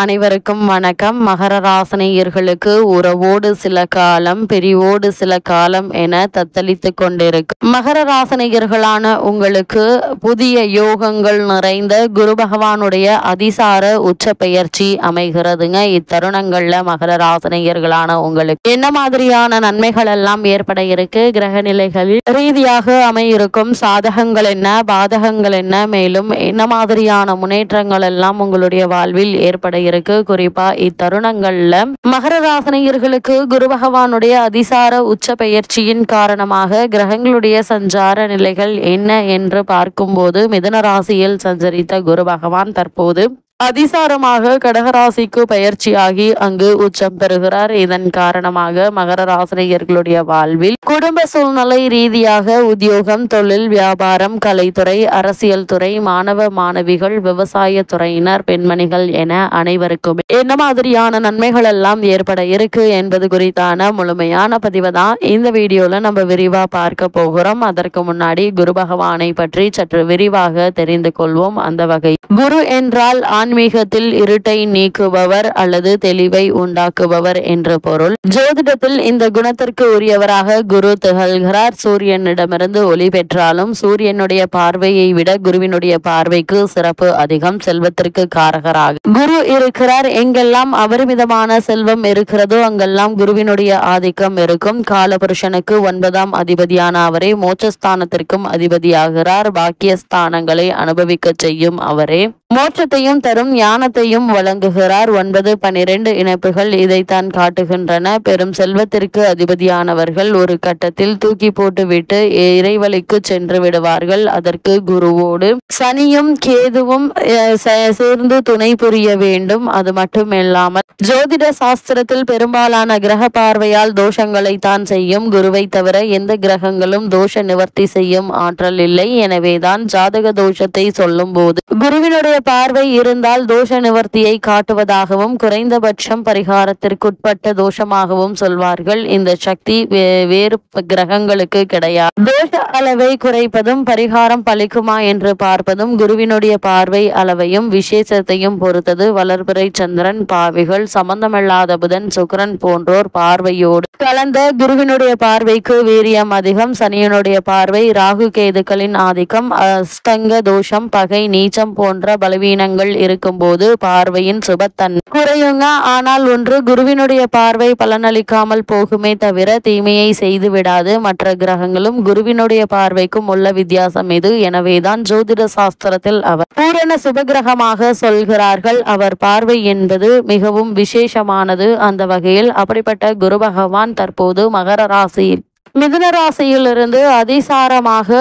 அனைவருக்கும் வணக்கம். மகர ராசினியர்களுக்கு உறவோடு சில காலம், பிரிவோடு சில காலம் என தத்தளித்து கொண்டிருக்கும் மகர ராசினியர்களான உங்களுக்கு புதிய யோகங்கள் நிறைந்த குரு பகவானுடைய அதிசார உச்ச பெயர்ச்சி அமைகிறதுங்க. இத்தருணங்கள்ல மகர ராசினியர்களான உங்களுக்கு என்ன மாதிரியான நன்மைகள் எல்லாம் ஏற்பட இருக்கு, கிரக நிலைகளில் ரீதியாக அமையிருக்கும் சாதகங்கள் என்ன, பாதகங்கள் என்ன, மேலும் என்ன மாதிரியான முன்னேற்றங்கள் எல்லாம் உங்களுடைய வாழ்வில் ஏற்பட இருக்கு. குறிப்பா இத்தருணங்கள்ல மகர ராசினியர்களுக்கு குரு பகவானுடைய அதிசார உச்ச பெயர்ச்சியின் காரணமாக கிரகங்களுடைய சஞ்சார நிலைகள் என்ன என்று பார்க்கும்போது, மிதுன ராசியில் சஞ்சரித்த குரு பகவான் தற்போது அதிசாரமாக கடகராசிக்கு பயிற்சியாகி அங்கு உச்சம் பெறுகிறார். இதன் காரணமாக மகர ராசினியர்களுடைய வாழ்வில் குடும்ப சூழ்நிலை ரீதியாக உத்தியோகம், தொழில், வியாபாரம், கலைத்துறை, அரசியல் துறை, மாணவ மாணவிகள், விவசாய துறையினர், பெண்மணிகள் என அனைவருக்கும் என்ன மாதிரியான நன்மைகள் எல்லாம் ஏற்பட இருக்கு என்பது குறித்தான முழுமையான பதிவை தான் இந்த வீடியோல நம்ம விரிவா பார்க்க போகிறோம். அதற்கு முன்னாடி குரு பகவானை பற்றி சற்று விரிவாக தெரிந்து கொள்வோம். அந்த வகை குரு என்றால் ஆன்மீகத்தில் இருட்டை நீக்குபவர் அல்லது தெளிவை உண்டாக்குபவர் என்று பொருள். ஜோதிடத்தில் இந்த குணத்திற்கு உரியவராக குரு திகழ்கிறார். சூரியனிடமிருந்து ஒளி பெற்றாலும் சூரியனுடைய பார்வையை விட குருவினுடைய பார்வைக்கு சிறப்பு அதிகம். செல்வத்திற்கு காரகராக குரு இருக்கிறார். எங்கெல்லாம் அபரிமிதமான செல்வம் இருக்கிறதோ அங்கெல்லாம் குருவினுடைய ஆதிக்கம் இருக்கும். காலபுருஷனுக்கு 9ஆம் அதிபதியான அவரே மோட்சஸ்தானத்திற்கும் அதிபதியாகிறார். பாக்கியஸ்தானங்களை அனுபவிக்க செய்யும் அவரே மோட்சத்தையும் தரும், ஞானத்தையும் வழங்குகிறார். 9, 12 இணைப்புகள் இதைத்தான் காட்டுகின்றன. பெரும் செல்வத்திற்கு அதிபதியானவர்கள் ஒரு கட்டத்தில் தூக்கி போட்டுவிட்டு இறைவழிக்கு சென்று விடுவார்கள். அதற்கு குருவோடு சனியும் கேதுவும் சேர்ந்து துணை புரிய வேண்டும். அது மட்டுமில்லாமல் ஜோதிட சாஸ்திரத்தில் பெரும்பாலான கிரக பார்வையால் தோஷங்களை தான் செய்யும். குருவை தவிர எந்த கிரகங்களும் தோஷ நிவர்த்தி செய்யும் ஆற்றல் இல்லை. எனவேதான் ஜாதக தோஷத்தை சொல்லும் போது குருவினுடைய பார்வை இருந்தால் தோஷ நிவர்த்தியை காட்டுவதாகவும் குறைந்தபட்சம் பரிகாரத்திற்குட்பட்ட தோஷமாகவும் சொல்வார்கள். இந்த சக்தி வேறு கிரகங்களுக்கு கிடையாது. தோஷ அளவை குறைப்பதும் பரிகாரம் பலிக்குமா என்று பார்ப்பதும் குருவினுடைய பார்வை அளவையும் விசேஷத்தையும் பொறுத்தது. வளர்பிறை சந்திரன், பாவிகள், சம்பந்தமில்லாத புதன், சுக்கிரன் போன்றோர் பார்வையோடு கலந்த குருவினுடைய பார்வைக்கு வீரியம் அதிகம். சனியனுடைய பார்வை, ராகு கேதுக்களின் ஆதிக்கம், அஸ்தங்க தோஷம், பகை, நீச்சம் போன்ற பலவீனங்கள் இருக்கும் போது பார்வையின் சுபத்தன்மை குறையுங்க. ஆனால் ஒன்று குருவினுடைய பார்வை பலனளிக்காமல் போகுமே தவிர தீமையை செய்து விடாது. மற்ற கிரகங்களும் குருவினுடைய பார்வைக்கும் உள்ள வித்தியாசம் இது. எனவேதான் ஜோதிட சாஸ்திரத்தில் அவர் பூரண சுபகிரகமாக சொல்கிறார்கள். அவர் பார்வை என்பது மிகவும் விசேஷமானது. அந்த வகையில் அப்படிப்பட்ட குரு பகவான் தற்போது மகர ராசியில் மிதுன ராசியிலிருந்து அதிசாரமாக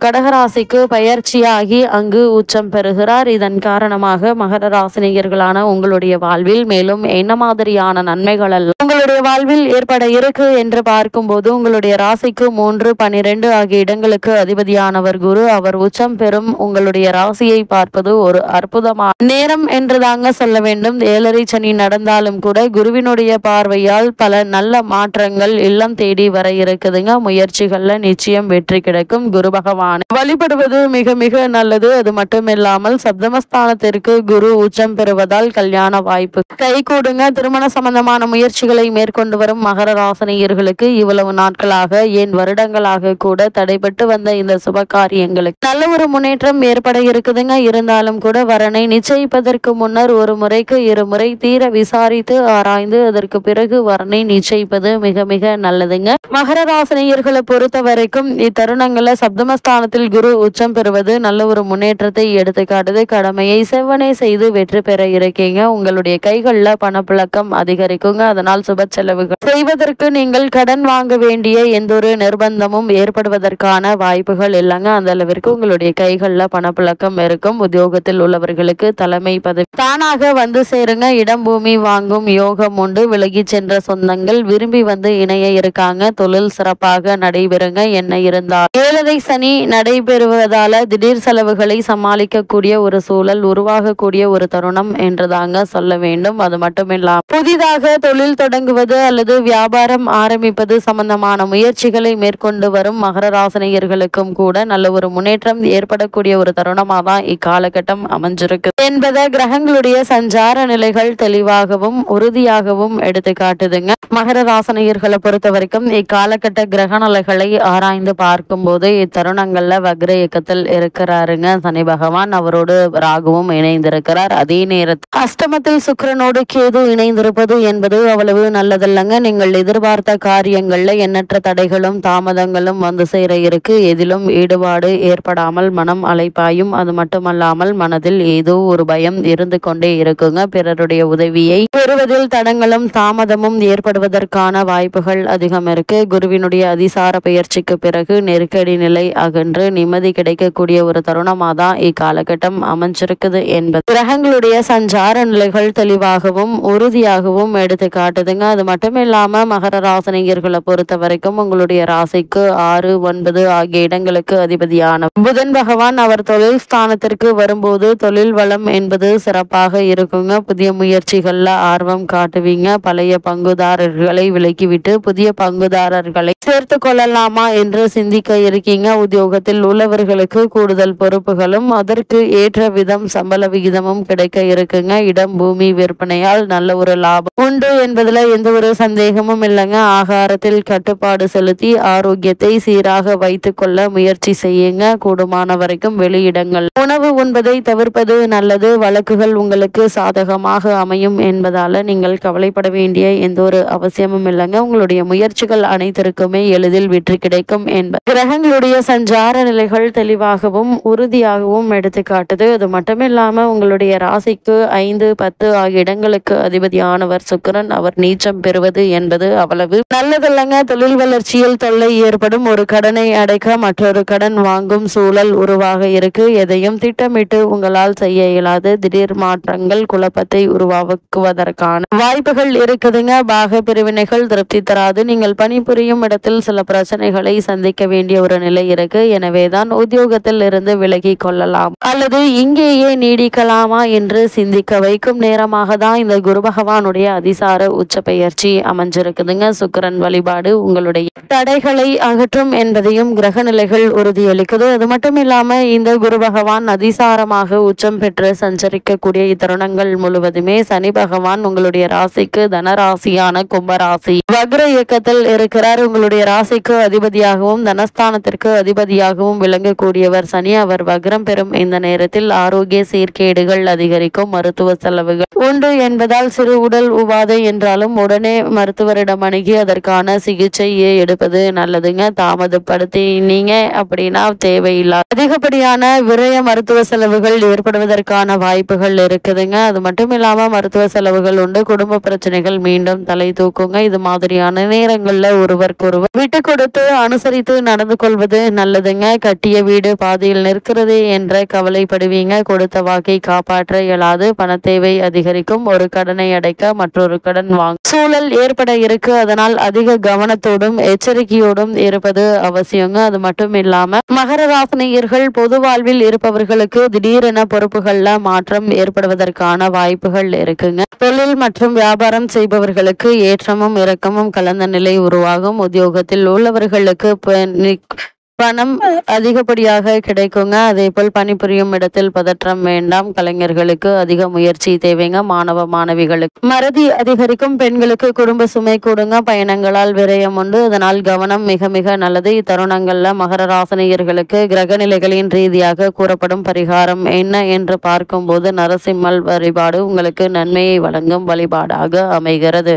கடகராசிக்கு பயிற்சியாகி அங்கு உச்சம் பெறுகிறார். இதன் காரணமாக மகர ராசினியர்களான உங்களுடைய வாழ்வில் மேலும் என்ன மாதிரியான நன்மைகள் எல்லாம் உங்களுடைய வாழ்வில் ஏற்பட இருக்கு என்று பார்க்கும்போது, உங்களுடைய ராசிக்கு 3, 12 ஆகிய இடங்களுக்கு அதிபதியானவர் குரு. அவர் உச்சம் பெறும் உங்களுடைய ராசியை பார்ப்பது ஒரு அற்புதமான நேரம் என்று தாங்க சொல்ல வேண்டும். 7.5 சனி நடந்தாலும் கூட குருவினுடைய பார்வையால் பல நல்ல மாற்றங்கள் இல்லம் தேடி வர இருக்கு. முயற்சிகள்ல நிச்சயம் வெற்றி கிடைக்கும். குரு பகவான் வழிபடுவது மிக மிக நல்லது. அது மட்டுமில்லாமல் சப்தமஸ்தானத்திற்கு குரு உச்சம் பெறுவதால் கல்யாண வாய்ப்பு கைகூடுங்க. திருமண சம்பந்தமான முயற்சிகளை மேற்கொண்டு வரும் மகர ராசினியர்களுக்கு இவ்வளவு நாட்களாக, ஏன் வருடங்களாக கூட தடைபட்டு வந்த இந்த சுப காரியங்களுக்கு நல்ல ஒரு முன்னேற்றம் ஏற்பட இருக்குதுங்க. இருந்தாலும் கூட வரனை நிச்சயிப்பதற்கு முன்னர் ஒரு முறைக்கு 2 முறை தீர விசாரித்து ஆராய்ந்து அதற்கு பிறகு வரனை நிச்சயிப்பது மிக மிக நல்லதுங்க. மகர ராசினியர்களை பொறுத்த வரைக்கும் இத்தருணங்கள்ல சப்தமஸ்தானத்தில் குரு உச்சம் பெறுவது நல்ல ஒரு முன்னேற்றத்தை எடுத்துக்காட்டுது. கடமையை செவ்வனே செய்து வெற்றி பெற இருக்கீங்க. உங்களுடைய கைகள்ல பணப்புழக்கம் அதிகரிக்குங்க. அதனால் சுப செலவுகள் செய்வதற்கு நீங்கள் கடன் வாங்க வேண்டிய எந்த ஒரு நிர்பந்தமும் ஏற்படுவதற்கான வாய்ப்புகள் இல்லைங்க. அந்த அளவிற்கு உங்களுடைய கைகள்ல பணப்புழக்கம் இருக்கும். உத்தியோகத்தில் உள்ளவர்களுக்கு தலைமை பதவி தானாக வந்து சேருங்க. இடம் பூமி வாங்கும் யோகம் உண்டு. விலகி சென்ற சொந்தங்கள் விரும்பி வந்து இணைய இருக்காங்க. தொழில் சிறப்பாக நடைபெறுங்க. என்ன இருந்தால் 7 சனி நடைபெறுவதால திடீர் செலவுகளை சமாளிக்கக்கூடிய ஒரு சூழல் உருவாகக்கூடிய ஒரு தருணம் என்றுதாங்க சொல்ல வேண்டும். அது மட்டுமில்லாம புதிதாக தொழில் தொடங்குவது அல்லது வியாபாரம் ஆரம்பிப்பது சம்பந்தமான முயற்சிகளை மேற்கொண்டு வரும் மகர ராசினியர்களுக்கும் கூட நல்ல ஒரு முன்னேற்றம் ஏற்படக்கூடிய ஒரு தருணமாக தான் இக்காலகட்டம் அமைஞ்சிருக்கு என்பதை கிரகங்களுடைய சஞ்சார நிலைகள் தெளிவாகவும் உறுதியாகவும் எடுத்து காட்டுதுங்க. மகர ராசினியர்களை பொறுத்த வரைக்கும் இக்காலகட்ட கிரக நிலைகளை ஆராய்ந்து பார்க்கும் போது இத்தருணங்கள்ல வக்ர இயக்கத்தில் இருக்கிறாருங்க சனி பகவான். அவரோடு ராகுவும் இணைந்திருக்கிறார். அதே நேரத்தில் அஷ்டமத்தில் சுக்கிரனோடு கேது இணைந்திருப்பது என்பது அவ்வளவு நல்லதல்லங்க. நீங்கள் எதிர்பார்த்த காரியங்கள்ல எண்ணற்ற தடைகளும் தாமதங்களும் வந்து சேர இருக்கு. எதிலும் ஈடுபாடு ஏற்படாமல் மனம் அலைப்பாயும். அது மட்டுமல்லாமல் மனதில் ஏதோ ஒரு பயம் இருந்து கொண்டே இருக்குங்க. பிறருடைய உதவியை பெறுவதில் தடங்களும் தாமதமும் ஏற்படுவதற்கான வாய்ப்புகள் அதிகம் இருக்கு. குருவினுடைய அதிசார பயிற்சிக்கு பிறகு நெருக்கடி நிலை அகன்று நிம்மதி கிடைக்கக்கூடிய ஒரு தருணமாக தான் இக்காலகட்டம் அமைஞ்சிருக்குது என்பது கிரகங்களுடைய சஞ்சார நிலைகள் தெளிவாகவும் உறுதியாகவும் எடுத்து காட்டுதுங்க. அது மட்டும் இல்லாம மகர ராசினியர்களை பொறுத்த வரைக்கும் உங்களுடைய ராசிக்கு 6, 9 ஆகிய இடங்களுக்கு அதிபதியான புதன் பகவான் அவர் தொழில் ஸ்தானத்திற்கு வரும்போது தொழில் வளம் என்பது சிறப்பாக இருக்குங்க. புதிய முயற்சிகள்ல ஆர்வம் காட்டுவீங்க. பழைய பங்குதாரர்களை விலக்கிவிட்டு புதிய பங்குதாரர்களை சேர்த்து கொள்ளலாமா என்று சிந்திக்க இருக்கீங்க. உத்தியோகத்தில் உள்ளவர்களுக்கு கூடுதல் பொறுப்புகளும் அதற்கு ஏற்ற விதம் சம்பள விகிதமும் கிடைக்க இருக்குங்க. இடம் பூமி விற்பனையால் நல்ல ஒரு லாபம் உண்டு என்பதுல எந்த ஒரு சந்தேகமும் இல்லைங்க. ஆகாரத்தில் கட்டுப்பாடு செலுத்தி ஆரோக்கியத்தை சீராக வைத்துக் கொள்ள முயற்சி செய்யுங்க. கூடுமான வரைக்கும் வெளியிடங்கள் உணவு உண்பதை தவிர்ப்பது நல்லது. வழக்குகள் உங்களுக்கு சாதகமாக அமையும் என்பதால நீங்கள் கவலைப்பட வேண்டிய எந்த ஒரு அவசியமும் இல்லைங்க. உங்களுடைய முயற்சிகள் அனைத்திற்குமே எளிதில் வெற்றி கிடைக்கும் என்பது கிரகங்களுடைய சஞ்சார நிலைகள் தெளிவாகவும் உறுதியாகவும் எடுத்து காட்டுது. அது மட்டுமில்லாம உங்களுடைய ராசிக்கு 5, 10 ஆகிய இடங்களுக்கு அதிபதியானவர் சுக்கிரன். அவர் நீச்சம் பெறுவது என்பது அவ்வளவு நல்லதல்லங்க. தொழில் வளர்ச்சியில் தொல்லை ஏற்படும். ஒரு கடனை அடைக்க மற்றொரு கடன் வாங்கும் சூழல் உருவாக இருக்கு. எதையும் திட்டமிட்டு உங்களால் செய்ய இயலாது. திடீர் மாற்றங்கள் குழப்பத்தை உருவாக்குவதற்கான வாய்ப்புகள் இருக்குதுங்க. பாக பிரிவினைகள் திருப்தி தராது. நீங்கள் பணிபுரியும் இடத்தில் சில பிரச்சனைகளை சந்திக்க வேண்டிய ஒரு நிலை இருக்கு. எனவேதான் உத்தியோகத்தில் இருந்து விலகி கொள்ளலாம் அல்லது இங்கேயே நீடிக்கலாமா என்று சிந்திக்க வைக்கும் நேரமாக தான் இந்த குரு பகவானுடைய அதிசார உச்ச பயிற்சி அமைஞ்சிருக்குதுங்க. சுக்கிரன் வழிபாடு உங்களுடைய தடைகளை அகற்றும் என்பதையும் கிரக நிலைகள் உறுதியளிக்குது. அது மட்டும் இல்லாம இந்த குரு பகவான் அதிசாரமாக உச்சம் பெற்று சஞ்சரிக்கக்கூடிய இத்தருணங்கள் முழுவதுமே சனி பகவான் உங்களுடைய ராசிக்கு தனராசியான கும்பராசி வக்ர இயக்கத்தில் இருக்கிறார். உங்களுடைய ராசிக்கு அதிபதியாகவும் தனஸ்தானத்திற்கு அதிபதியாகவும் விளங்கக்கூடியவர் சனி. அவர் வக்ரம் பெறும் இந்த நேரத்தில் ஆரோக்கிய சீர்கேடுகள் அதிகரிக்கும். மருத்துவ செலவுகள் உண்டு என்பதால் சிறு உடல் உபாதை என்றாலும் உடனே மருத்துவரிடம் அணுகி அதற்கான சிகிச்சையை எடுப்பது நல்லதுங்க. தாமதப்படுத்தினீங்க அப்படின்னா தேவையில்லாத அதிகப்படியான விரய மருத்துவ செலவுகள் ஏற்படுவதற்கான வாய்ப்புகள் இருக்குதுங்க. அது மட்டும் இல்லாம மருத்துவ செலவுகள் உண்டு. குடும்ப பிரச்சனைகள் மீண்டும் தலை தூக்குங்க. இது மாதிரியான நேரங்கள்ல ஒருவருக்கொருவர் விட்டு கொடுத்து அனுசரித்து நடந்து கொள்வது நல்லதுங்க. கட்டிய வீடு பாதியில் நிற்கிறது என்ற கவலைப்படுவீங்க. கொடுத்த வாக்கை காப்பாற்ற இயலாது. பண தேவை அதிகரிக்கும். ஒரு கடனை அடைக்க மற்றொரு கடன் வாங்க சூழல் ஏற்பட இருக்கு. அதனால் அதிக கவனத்தோடும் எச்சரிக்கையோடும் இருப்பது அவசியங்க. அது மட்டும் இல்லாம மகர ராசினியர்கள் பொது வாழ்வில் இருப்பவர்களுக்கு திடீரென பொறுப்புகள்ல மாற்றம் ஏற்படுவதற்கான வாய்ப்புகள் இருக்குங்க. தொழில் மற்றும் வியாபாரம் செய்பவர்களுக்கு ஏற்றமும் இறக்கமும் கலந்த நிலை உருவாகும். உத்தியோகத்தில் உள்ளவர்களுக்கு பணம் அதிகப்படியாக கிடைக்குங்க. அதே போல் பணிபுரியும் இடத்தில் பதற்றம் வேண்டாம். கலைஞர்களுக்கு அதிக முயற்சி தேவைங்க. மாணவ மாணவிகளுக்கு மறதி அதிகரிக்கும். பெண்களுக்கு குடும்ப சுமை கூடுங்க. பயணங்களால் விரயம் உண்டு. அதனால் கவனம் மிக மிக நல்லது. இத்தருணங்கள்ல மகர ராசினியர்களுக்கு கிரக நிலைகளின் ரீதியாக கூறப்படும் பரிகாரம் என்ன என்று பார்க்கும்போது நரசிம்மல் வழிபாடு உங்களுக்கு நன்மையை வழங்கும் வழிபாடாக அமைகிறது.